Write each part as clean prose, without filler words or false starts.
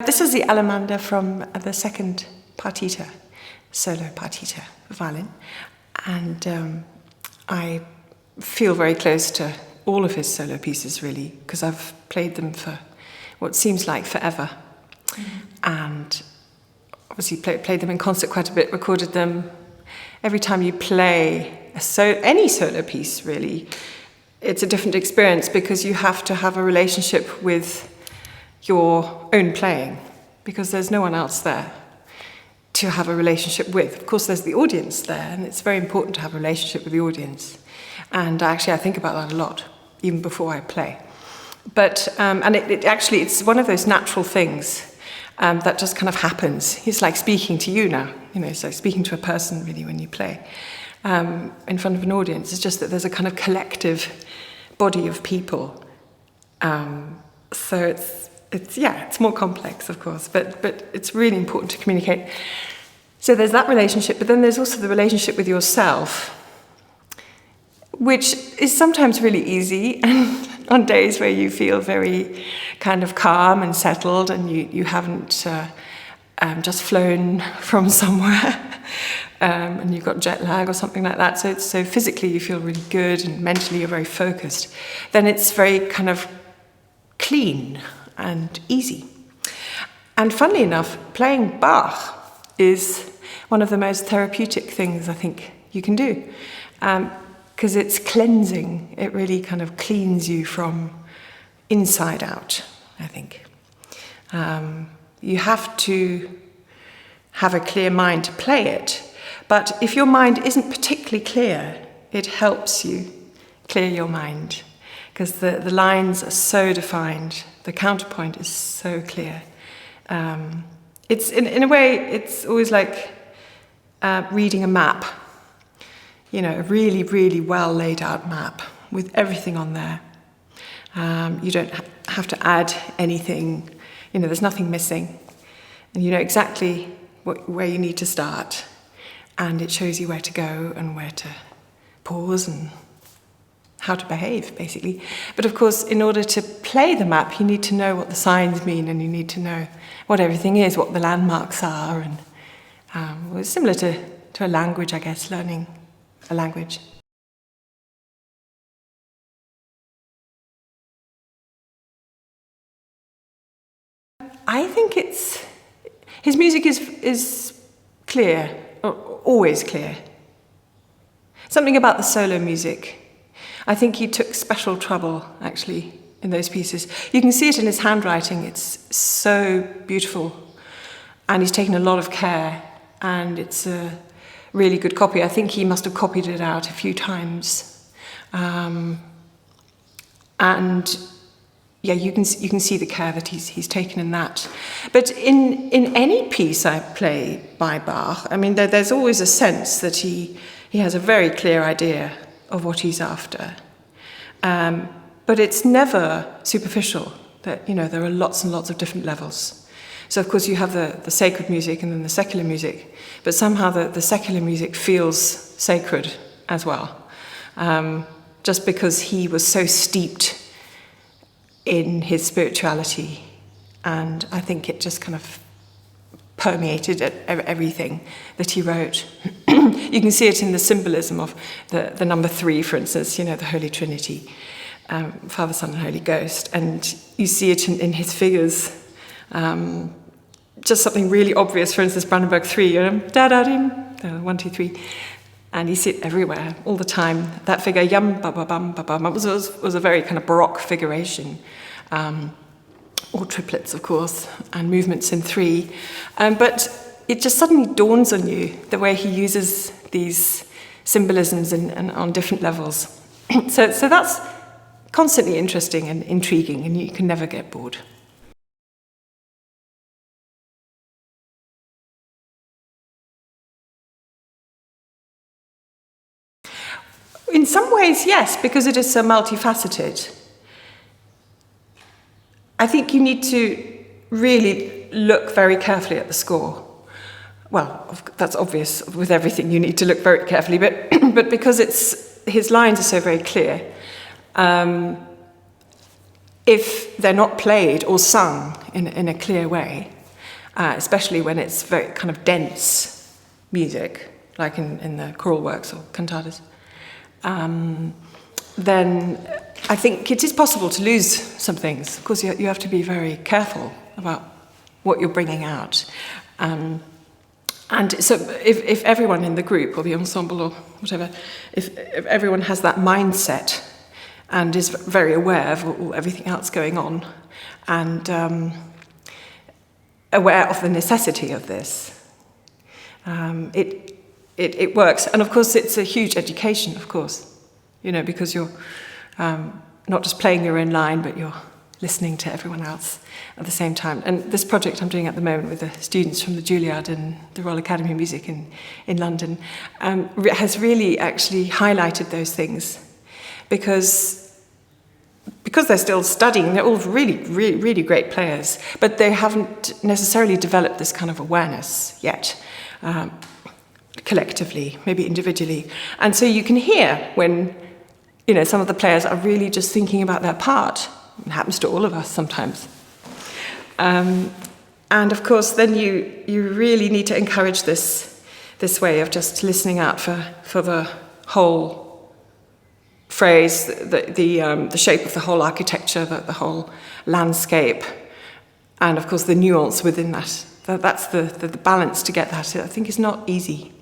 This is the Allemande from the second Partita, solo Partita, violin. And I feel very close to all of his solo pieces, really, because I've played them for what seems like forever. And obviously played them in concert quite a bit, recorded them. Every time you play any solo piece, really, it's a different experience because you have to have a relationship with your own playing, because there's no one else there to have a relationship with. Of course, there's the audience there, and it's very important to have a relationship with the audience. And actually, I think about that a lot, even before I play. But, and it's one of those natural things that just kind of happens. It's like speaking to you now, it's like speaking to a person, really, when you play in front of an audience. It's just that there's a kind of collective body of people. So it's more complex, of course, but it's really important to communicate. So there's that relationship, but then there's also the relationship with yourself, which is sometimes really easy, and on days where you feel very kind of calm and settled, and you haven't just flown from somewhere, and you've got jet lag or something like that. So physically you feel really good, and mentally you're very focused. Then it's very kind of clean and easy. And funnily enough, playing Bach is one of the most therapeutic things I think you can do, because it's cleansing. It really kind of cleans you from inside out, I think. You have to have a clear mind to play it, but if your mind isn't particularly clear, it helps you clear your mind, because the lines are so defined, the counterpoint is so clear. It's in a way, it's always like reading a map, a really, really well laid out map with everything on there. You don't have to add anything, there's nothing missing, and you know exactly where you need to start, and it shows you where to go and where to pause and how to behave, basically. But of course, in order to play the map, you need to know what the signs mean, and you need to know what everything is, what the landmarks are, and it's similar to a language, I guess, learning a language. I think his music is clear, always clear. Something about the solo music. I think he took special trouble, actually, in those pieces. You can see it in his handwriting. It's so beautiful, and he's taken a lot of care, and it's a really good copy. I think he must have copied it out a few times. And yeah, you can see the care that he's taken in that. But in any piece I play by Bach, I mean, there's always a sense that he has a very clear idea of what he's after. But it's never superficial. That there are lots and lots of different levels. So of course you have the sacred music and then the secular music, but somehow the secular music feels sacred as well, just because he was so steeped in his spirituality, and I think it just kind of permeated everything that he wrote. You can see it in the symbolism of the number 3, for instance, the Holy Trinity, Father, Son, and Holy Ghost, and you see it in his figures. Just something really obvious, for instance, Brandenburg 3, da-da-dim, 1, 2, 3, and you see it everywhere, all the time. That figure, yum, ba-ba-bum, ba-bum, was a very kind of Baroque figuration, or triplets, of course, and movements in 3. But it just suddenly dawns on you the way he uses these symbolisms and on different levels. So that's constantly interesting and intriguing, and you can never get bored. In some ways, yes, because it is so multifaceted. I think you need to really look very carefully at the score. Well, that's obvious with everything, you need to look very carefully, but because his lines are so very clear, if they're not played or sung in a clear way, especially when it's very kind of dense music, like in the choral works or cantatas, then I think it is possible to lose some things. Of course, you have to be very careful about what you're bringing out. And so if everyone in the group or the ensemble or whatever, if everyone has that mindset and is very aware of everything else going on and aware of the necessity of this, it works. And of course, it's a huge education, of course, because you're not just playing your own line, but you're listening to everyone else at the same time. And this project I'm doing at the moment with the students from the Juilliard and the Royal Academy of Music in London has really actually highlighted those things because they're still studying. They're all really, really, really great players, but they haven't necessarily developed this kind of awareness yet, collectively, maybe individually. And so you can hear when some of the players are really just thinking about their part. It happens to all of us sometimes. And of course, then you really need to encourage this way of just listening out for the whole phrase, the shape of the whole architecture, the whole landscape, and of course the nuance within that. That's the balance to get that. I think is not easy.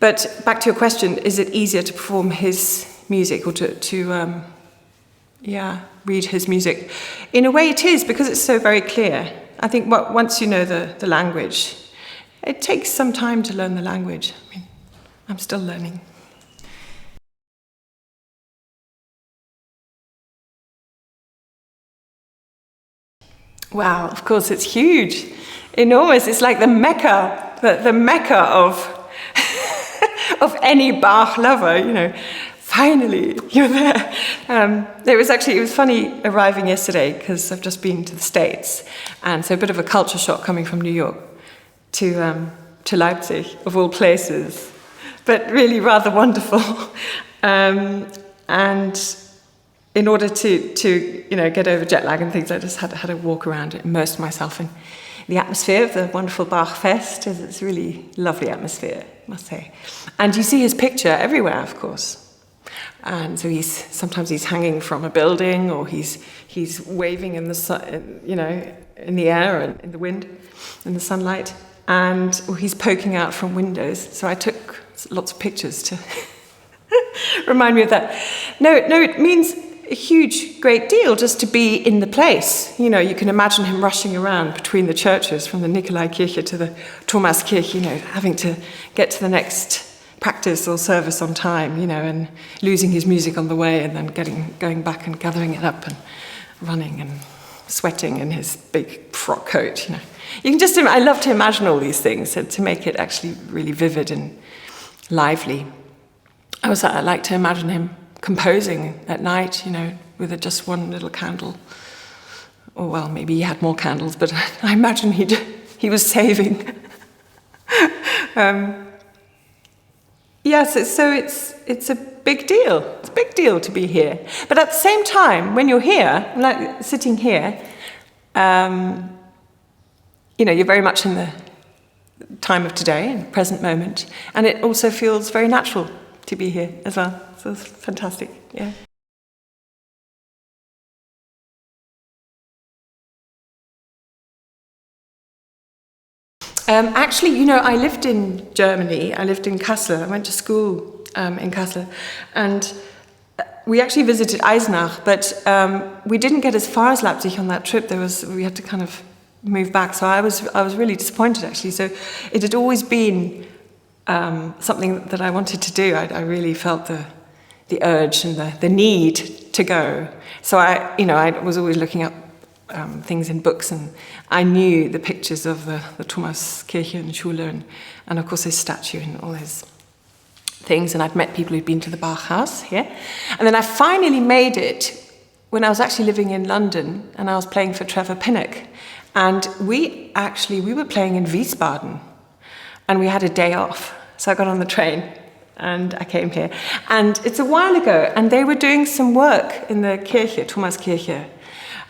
But back to your question, is it easier to perform his music or to read his music? In a way it is, because it's so very clear. I think once you know the language, it takes some time to learn the language. I mean, I'm still learning. Wow, of course, it's huge, enormous. It's like the Mecca, the Mecca of of any Bach lover, Finally, you're there. It was funny arriving yesterday because I've just been to the States, and so a bit of a culture shock coming from New York to Leipzig, of all places, but really rather wonderful. And in order to get over jet lag and things, I just had to walk around and immerse myself in the atmosphere of the wonderful Bachfest. It's a really lovely atmosphere, I must say. And you see his picture everywhere, of course. And so sometimes he's hanging from a building, or he's waving in the sun, in the air and in the wind, in the sunlight, or he's poking out from windows. So I took lots of pictures to remind me of that. No, it means a huge, great deal just to be in the place. You can imagine him rushing around between the churches, from the Nikolaikirche to the Thomaskirche, having to get to the next practice or service on time, and losing his music on the way, and then going back and gathering it up and running and sweating in his big frock coat. You can just. I love to imagine all these things, to make it actually really vivid and lively. I like to imagine him composing at night, with just one little candle. Or well, maybe he had more candles, but I imagine he was saving. Yes, so it's a big deal. It's a big deal to be here. But at the same time, when you're here, like sitting here, you're very much in the time of today, in the present moment, and it also feels very natural to be here as well. So it's fantastic, yeah. Actually, I lived in Germany. I lived in Kassel. I went to school in Kassel. And we actually visited Eisenach, but we didn't get as far as Leipzig on that trip. We had to kind of move back. So I was really disappointed, actually. So it had always been something that I wanted to do. I really felt the urge and the need to go. So I was always looking up things in books, and I knew the pictures of the Thomaskirche and Schule, and of course his statue and all his things, and I'd met people who'd been to the Bach house here. And then I finally made it when I was actually living in London, and I was playing for Trevor Pinnock, and we were playing in Wiesbaden, and we had a day off, so I got on the train and I came here. And it's a while ago, and they were doing some work in the Kirche, Thomaskirche.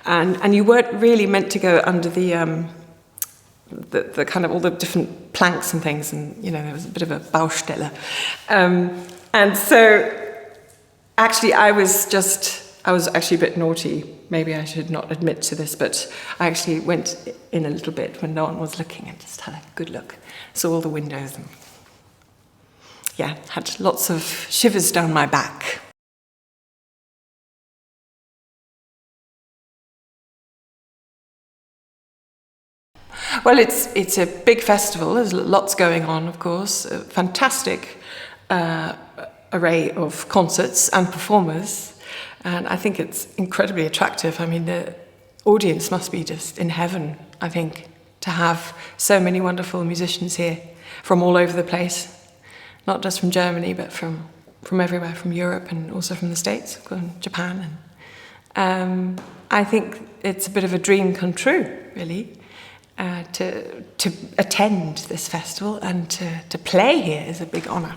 And you weren't really meant to go under the the kind of all the different planks and things, and there was a bit of a Baustelle. And so actually I was actually a bit naughty. Maybe I should not admit to this, but I actually went in a little bit when no one was looking and just had a good look. Saw all the windows and had lots of shivers down my back. Well, it's a big festival. There's lots going on, of course. A fantastic array of concerts and performers. And I think it's incredibly attractive. I mean, the audience must be just in heaven, I think, to have so many wonderful musicians here from all over the place. Not just from Germany, but from everywhere, from Europe and also from the States, and Japan. And I think it's a bit of a dream come true, really, to attend this festival and to play here is a big honour.